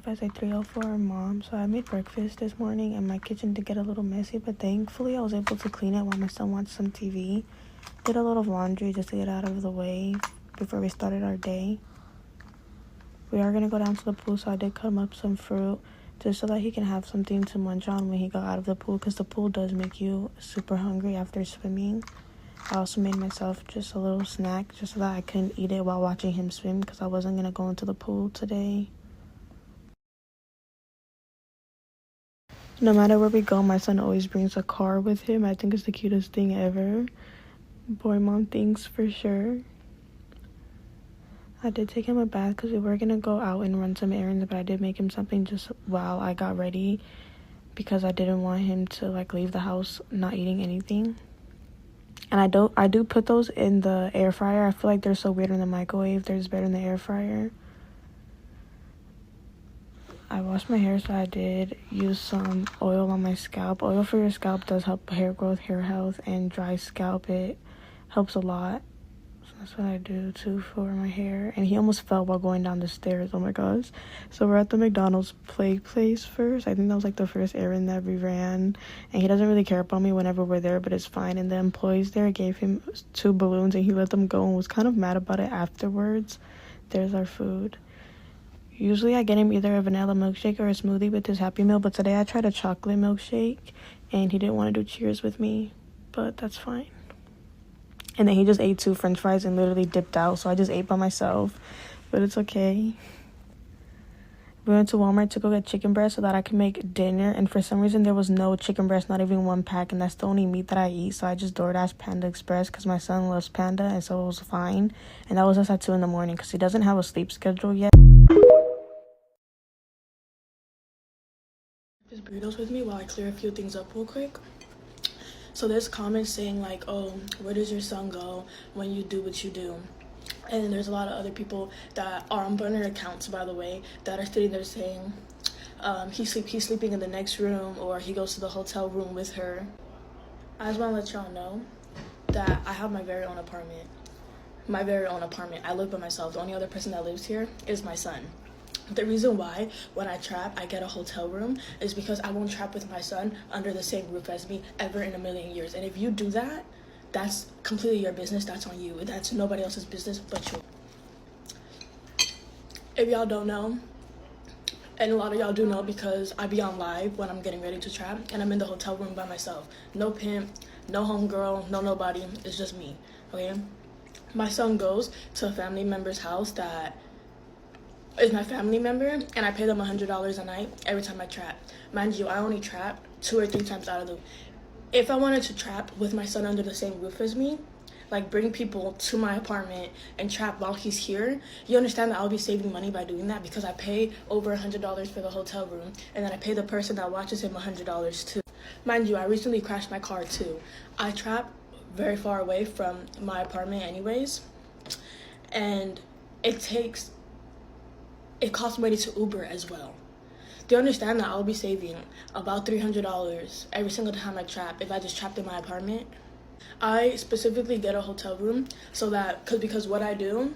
guys, I 304 mom. So I made breakfast this morning and my kitchen did get a little messy, but thankfully I was able to clean it while my son watched some TV. Did a lot of laundry just to get out of the way before we started our day. We are gonna go down to the pool, so I did cut him up some fruit just so that he can have something to munch on when he got out of the pool, because the pool does make you super hungry after swimming. I also made myself just a little snack just so that I couldn't eat it while watching him swim, because I wasn't gonna go into the pool today. No matter where we go, my son always brings a car with him. I think it's the cutest thing ever. Boy, mom thinks for sure. I did take him a bath because we were going to go out and run some errands, but I did make him something just while I got ready because I didn't want him to leave the house not eating anything. And I do put those in the air fryer. I feel like they're so weird in the microwave. They're just better in the air fryer. I washed my hair, so I did use some oil on my scalp. Oil for your scalp does help hair growth, hair health, and dry scalp. It helps a lot. So that's what I do too for my hair. And he almost fell while going down the stairs. Oh my gosh. So we're at the McDonald's play place first. I think that was the first errand that we ran. And he doesn't really care about me whenever we're there, but it's fine. And the employees there gave him 2 balloons and he let them go and was kind of mad about it afterwards. There's our food. Usually I get him either a vanilla milkshake or a smoothie with his Happy Meal, but today I tried a chocolate milkshake, and he didn't want to do cheers with me, but that's fine. And then he just ate 2 french fries and literally dipped out, so I just ate by myself, but it's okay. We went to Walmart to go get chicken breast so that I could make dinner, and for some reason there was no chicken breast, not even 1 pack, and that's the only meat that I eat, so I just DoorDash Panda Express because my son loves Panda, and so it was fine. And that was us at 2 in the morning because he doesn't have a sleep schedule yet. Just burritos with me while I clear a few things up real quick. So there's comments saying oh, where does your son go when you do what you do? And there's a lot of other people that are on burner accounts, by the way, that are sitting there saying he's sleeping in the next room, or he goes to the hotel room with her. I just want to let y'all know that I have my very own apartment. I live by myself. The only other person that lives here is my son. The reason why when I trap I get a hotel room is because I won't trap with my son under the same roof as me ever in a million years. And if you do that, that's completely your business. That's on you. That's nobody else's business but you. If y'all don't know, and a lot of y'all do know because I be on live when I'm getting ready to trap, and I'm in the hotel room by myself. No pimp, no homegirl, no nobody. It's just me, okay? My son goes to a family member's house that is my family member, and I pay them $100 a night every time I trap. Mind you, I only trap 2 or 3 times out of the... If I wanted to trap with my son under the same roof as me, bring people to my apartment and trap while he's here, you understand that I'll be saving money by doing that because I pay over $100 for the hotel room, and then I pay the person that watches him $100 too. Mind you, I recently crashed my car too. I trap very far away from my apartment anyways, and it costs money to Uber as well. Do you understand that I'll be saving about $300 every single time I trap if I just trapped in my apartment? I specifically get a hotel room so that, because what I do,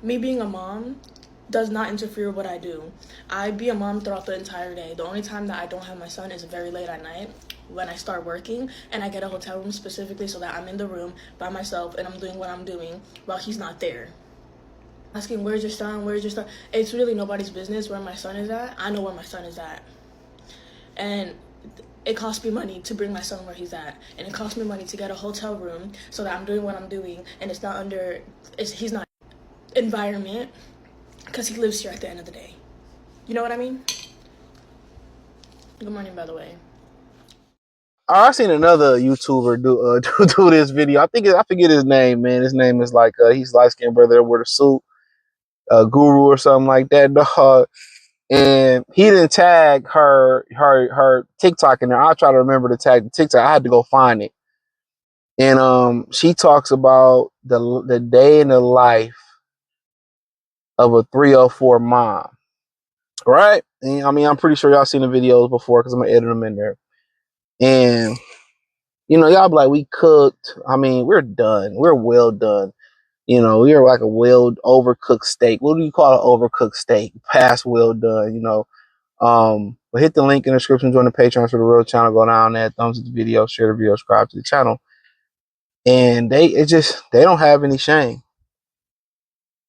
me being a mom does not interfere with what I do. I be a mom throughout the entire day. The only time that I don't have my son is very late at night when I start working, and I get a hotel room specifically so that I'm in the room by myself and I'm doing what I'm doing while he's not there. Asking where's your son, it's really nobody's business where my son is at. I know where my son is at, and it costs me money to bring my son where he's at, and it costs me money to get a hotel room so that I'm doing what I'm doing, and he's not environment, because he lives here at the end of the day. You know what I mean? Good morning, by the way. I seen another YouTuber do this video. I forget his name, man. His name is he's light skinned brother with a suit, Guru or something like that, dog. And he didn't tag her TikTok in there. I'll try to remember to tag the TikTok. I had to go find it. And she talks about the day in the life of a 304 mom. Right? And, I'm pretty sure y'all seen the videos before because I'm gonna edit them in there. And y'all be like, we cooked. We're done. We're well done. You know, we are like a well overcooked steak. What do you call an overcooked steak? Past well done, you know. But hit the link in the description, join the Patreon for the real channel, go down there, thumbs up the video, share the video, subscribe to the channel. And they don't have any shame.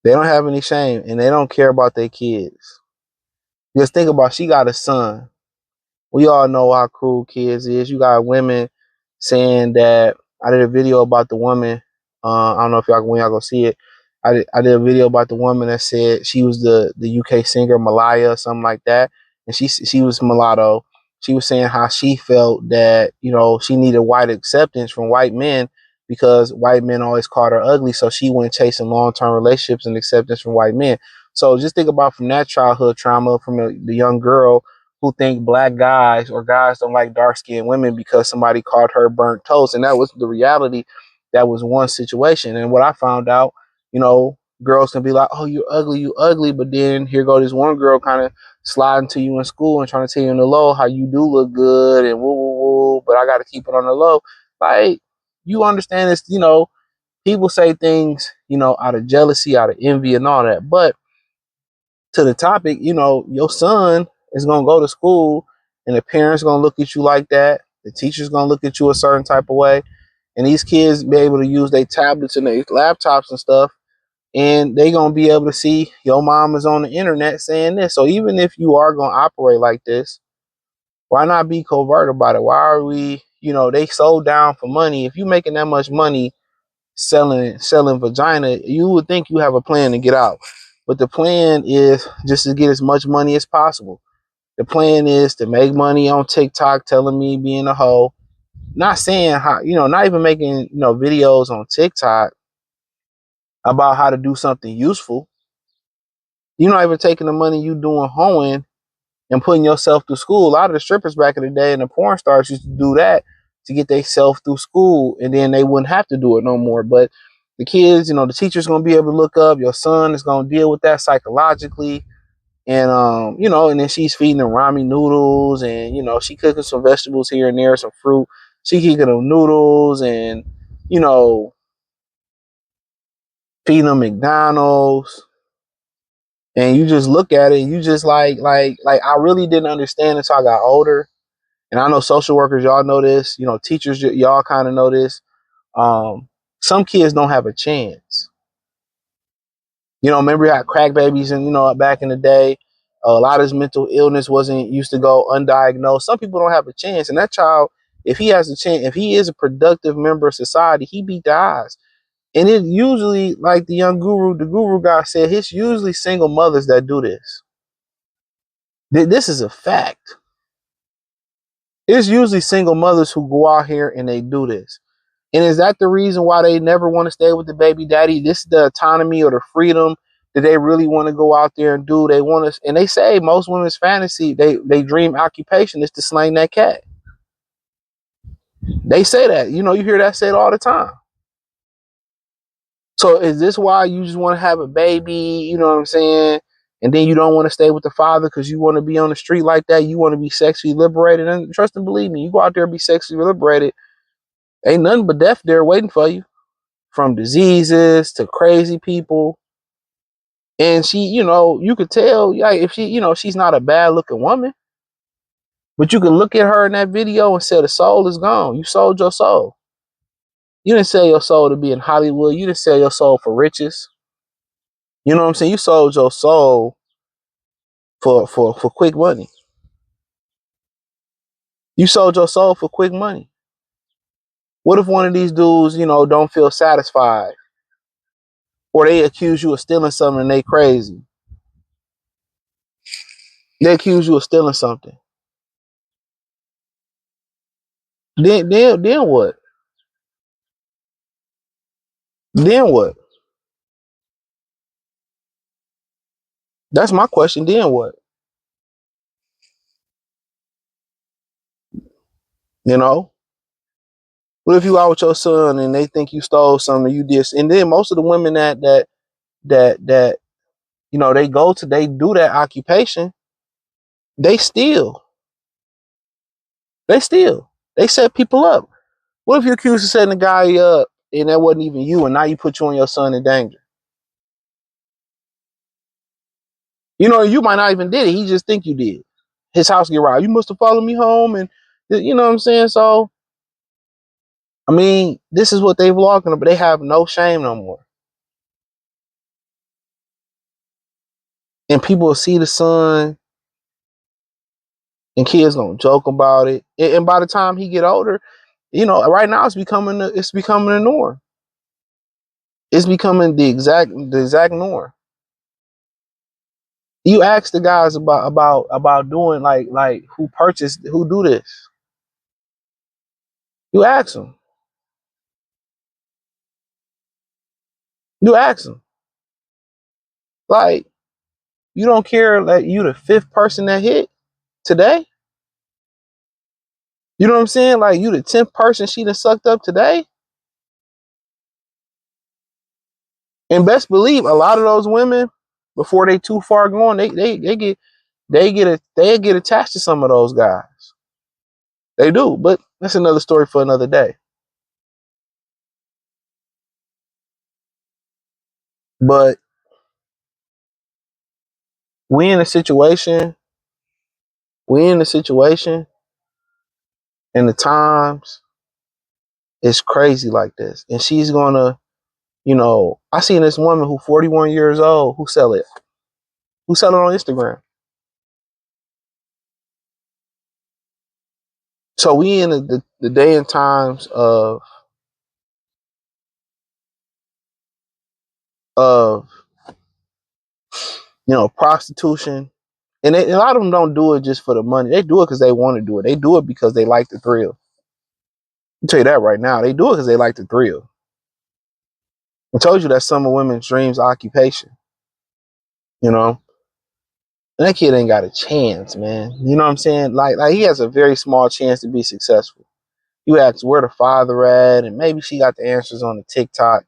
They don't have any shame and they don't care about their kids. Just think about, she got a son. We all know how cruel kids is. You got women saying that, I did a video about the woman. I don't know if when y'all gonna see it. I did a video about the woman that said she was the UK singer Malaya or something like that, and she was mulatto. She was saying how she felt that, you know, she needed white acceptance from white men because white men always called her ugly, so she went chasing long-term relationships and acceptance from white men. So just think about, from that childhood trauma from the young girl who think black guys or guys don't like dark-skinned women because somebody called her burnt toast. And that was the reality. That was one situation. And what I found out, you know, girls can be like, oh, you ugly. But then here go this one girl kind of sliding to you in school and trying to tell you on the low how you do look good and woo, woo, woo, but I got to keep it on the low. Like, you understand this, you know, people say things, you know, out of jealousy, out of envy and all that. But to the topic, you know, your son is going to go to school and the parents going to look at you like that. The teacher's going to look at you a certain type of way. And these kids be able to use their tablets and their laptops and stuff. And they going to be able to see your mom is on the internet saying this. So even if you are going to operate like this, why not be covert about it? Why are we, you know, they so down for money. If you're making that much money selling vagina, you would think you have a plan to get out. But the plan is just to get as much money as possible. The plan is to make money on TikTok, telling me being a hoe. Not saying how, you know, not even making, you know, videos on TikTok about how to do something useful. You're not even taking the money you doing hoeing and putting yourself through school. A lot of the strippers back in the day and the porn stars used to do that to get themselves through school, and then they wouldn't have to do it no more. But the kids, you know, the teacher's gonna be able to look up. Your son is gonna deal with that psychologically, and you know, and then she's feeding them ramen noodles, and you know, she cooking some vegetables here and there, some fruit. She cooking them noodles, and you know, feeding them McDonald's. And you just look at it, and you just like I really didn't understand until I got older. And I know social workers, y'all know this. You know, teachers, y'all kind of know this. Some kids don't have a chance. You know, remember you had crack babies, and you know, back in the day, a lot of his mental illness wasn't used to go undiagnosed. Some people don't have a chance, and that child, if he has a chance, if he is a productive member of society, he beat the odds. And it usually, like the guru guy said, it's usually single mothers that do this. This is a fact. It's usually single mothers who go out here and they do this. And is that the reason why they never want to stay with the baby daddy? This is the autonomy or the freedom that they really want to go out there and do. They want to, and they say most women's fantasy, they dream occupation is to slang that cat. They say that, you know, you hear that said all the time. So is this why you just want to have a baby? You know what I'm saying? And then you don't want to stay with the father because you want to be on the street like that. You want to be sexually liberated. And trust and believe me, you go out there and be sexually liberated. Ain't nothing but death there waiting for you. From diseases to crazy people. And she, you know, you could tell, yeah, if she, you know, she's not a bad looking woman. But you can look at her in that video and say the soul is gone. You sold your soul. You didn't sell your soul to be in Hollywood. You didn't sell your soul for riches. You know what I'm saying? You sold your soul for quick money. You sold your soul for quick money. What if one of these dudes, you know, don't feel satisfied? Or they accuse you of stealing something and they crazy. They accuse you of stealing something. Then what? Then what? That's my question. Then what? You know? What if you out with your son and they think you stole something, you did, and then most of the women that you know, they do that occupation, they steal. They steal. They set people up. What if you're accused of setting a guy up and that wasn't even you, and now you put you and your son in danger. You know, you might not even did it. He just think you did. His house get robbed. You must have followed me home, and you know what I'm saying. So, I mean, this is what they vlogging about. They have no shame no more, and people will see the son, and kids gonna joke about it. And by the time he get older, you know, right now it's becoming a norm. It's becoming the exact norm. You ask the guys about doing like who do this. You ask them. You ask them. Like, you don't care that you the fifth person that hit today. You know what I'm saying? Like, you the 10th person she done sucked up today. And best believe a lot of those women, before they too far gone, they get attached to some of those guys. They do, but that's another story for another day. But we in a situation, we in a situation, and the times is crazy like this. And she's gonna, you know, I seen this woman who 41 years old who sell it on Instagram. So we in the day and times of you know, prostitution, and a lot of them don't do it just for the money. They do it because they want to do it. They do it because they like the thrill. I'll tell you that right now. They do it because they like the thrill. I told you that's some of women's dreams occupation. You know, and that kid ain't got a chance, man. You know what I'm saying? Like he has a very small chance to be successful. You ask where the father at, and maybe she got the answers on the TikTok,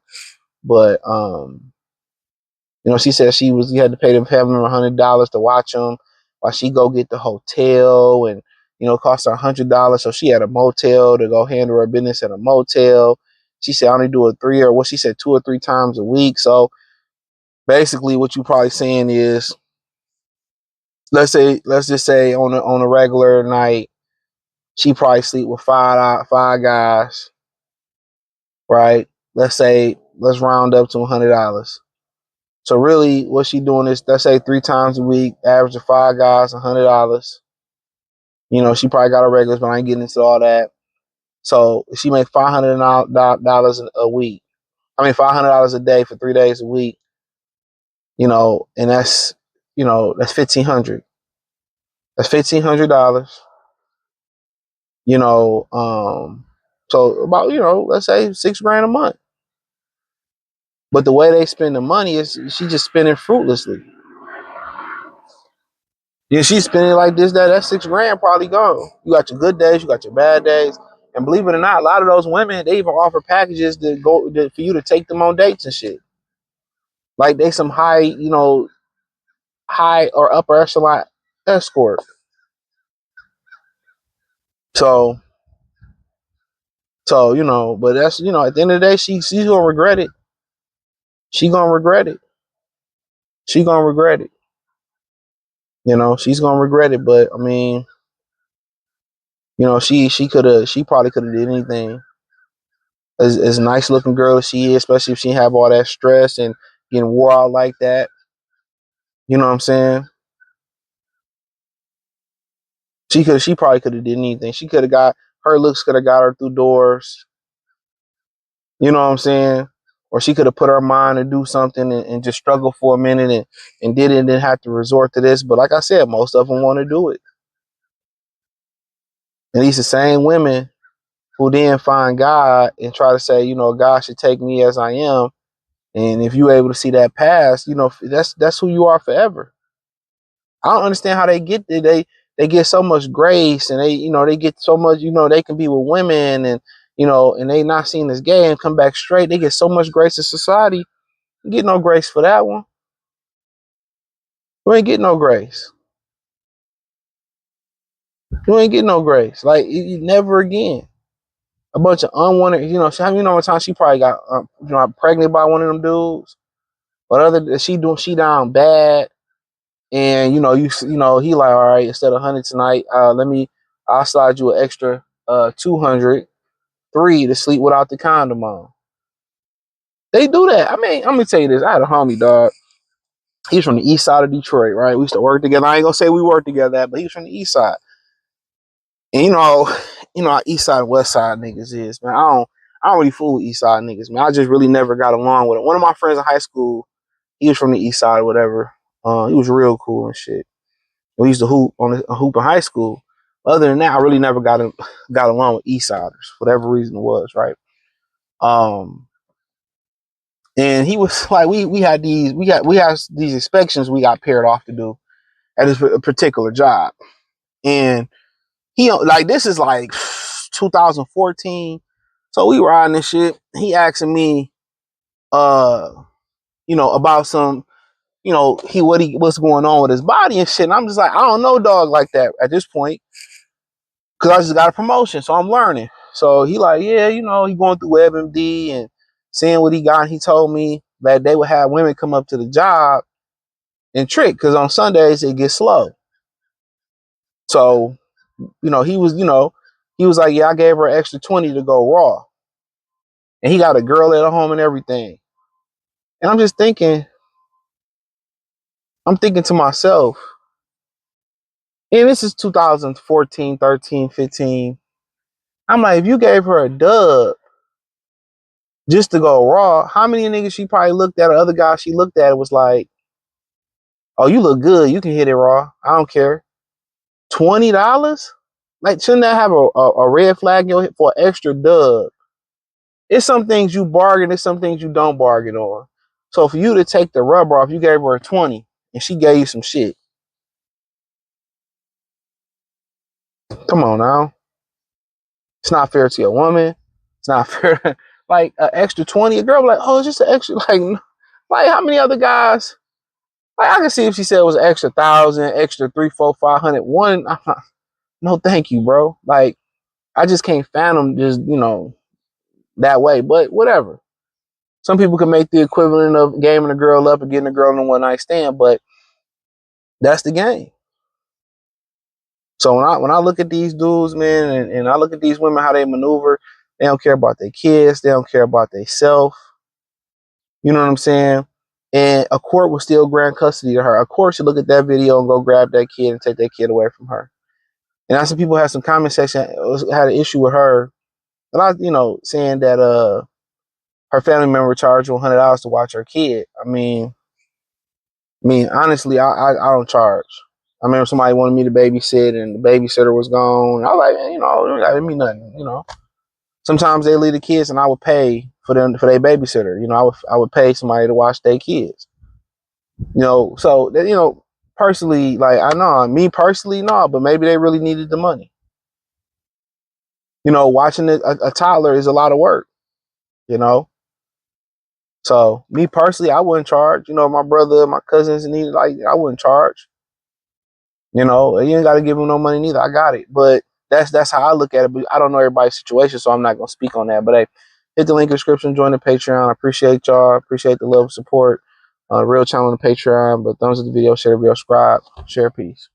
but you know, she said you had to pay them family $100 to watch them while she go get the hotel, and you know, it cost her $100. So she had a motel to go handle her business at a motel. She said I only do it 2 or 3 times a week. So basically, what you probably saying is, let's just say on a regular night, she probably sleep with five guys, right? Let's round up to $100. So really, what she doing is, let's say 3 times a week, average of 5 guys, $100. You know, she probably got her regulars, but I ain't getting into all that. So she make $500 a week. I mean, $500 a day for 3 days a week. You know, and that's, you know, that's 1,500. That's $1,500. You know, so about, you know, let's say $6 grand a month. But the way they spend the money is she just spending fruitlessly. Yeah, she's spending like this, that $6 grand probably gone. You got your good days, you got your bad days. And believe it or not, a lot of those women, they even offer packages for you to take them on dates and shit. Like they some high, you know, high or upper echelon escort. So you know, but that's, you know, at the end of the day, she's gonna regret it. She gonna regret it. She gonna regret it. You know, she's gonna regret it. But I mean, you know, she probably could have did anything. As nice looking girl as she is, especially if she have all that stress and getting wore out like that. You know what I'm saying? She probably could have did anything. She could have got her looks could have got her through doors. You know what I'm saying? Or she could have put her mind to do something and just struggle for a minute and did it and then have to resort to this. But like I said, most of them want to do it. And these the same women who then find God and try to say, you know, God should take me as I am. And if you're able to see that past, you know, that's who you are forever. I don't understand how they get there. They get so much grace, and they, you know, they get so much, you know, they can be with women, and you know, and they not seen as gay and come back straight. They get so much grace in society. You get no grace for that one. You ain't get no grace. You ain't get no grace. Like, you never again. a bunch of unwanted, one time she probably got, pregnant by one of them dudes. But other than she down bad, and he like, all right, instead of 100 tonight, I'll slide you an extra 200, three to sleep without the condom on. They do that. I mean, I'm gonna tell you this. I had a homie, dog. He's from the east side of Detroit, right? We used to work together. I ain't gonna say we worked together, but he's from the east side. And how east side and west side niggas is, man. I don't really fool with east side niggas, man. I just really never got along with it. One of my friends in high school, he was from the east side or whatever. He was real cool and shit. We used to hoop in high school. Other than that, I really never got along with east siders, whatever reason it was, right? And he was like, we had these inspections we got paired off to do at this particular job, and he like this is like 2014, so we riding this shit. He asking me, about some, what's going on with his body and shit. And I'm just like, I don't know, dog, like that at this point, because I just got a promotion, so I'm learning. So he like, yeah, he going through WebMD and seeing what he got. And he told me that they would have women come up to the job and trick, because on Sundays it gets slow. So, he was like, yeah, I gave her an extra 20 to go raw. And he got a girl at home and everything. And I'm thinking to myself, and this is 2014, 13, 15. I'm like, if you gave her a dub just to go raw, how many niggas she probably looked at, or other guys she looked at, was like, oh, you look good, you can hit it raw, I don't care. $20? Like, shouldn't that have a red flag in your hip for an extra dub? It's some things you bargain, it's some things you don't bargain on. So for you to take the rubber off, you gave her a 20 and she gave you some shit. Come on now. It's not fair to your woman. It's not fair. Like an extra 20, a girl be like, oh, it's just an extra, like how many other guys? Like, I can see if she said it was an extra 1,000, extra 3, 4, 500. One, no, thank you, bro. Like, I just can't fathom just, that way. But whatever. Some people can make the equivalent of gaming a girl up and getting a girl in a one night stand, but that's the game. So when I look at these dudes, man, and I look at these women, how they maneuver, they don't care about their kids, they don't care about their self. You know what I'm saying? And a court will still grant custody to her. A court should look at that video and go grab that kid and take that kid away from her. And I see people have some comment section had an issue with her. A lot, saying that her family member charged her $100 to watch her kid. I mean, honestly, I don't charge. I remember somebody wanted me to babysit, and the babysitter was gone. I was like, man, it didn't mean nothing. Sometimes they leave the kids, and I would pay for their babysitter. I would pay somebody to watch their kids. So personally, like, I know me personally, no, but maybe they really needed the money. Watching a toddler is a lot of work. So me personally, I wouldn't charge. My brother, my cousins needed, like, I wouldn't charge. You ain't got to give them no money neither. I got it. But that's how I look at it. But I don't know everybody's situation, so I'm not going to speak on that. But hey, hit the link in the description, join the Patreon. I appreciate y'all. I appreciate the love and support. Real channel on the Patreon. But thumbs up the video, share the video, subscribe, share, peace.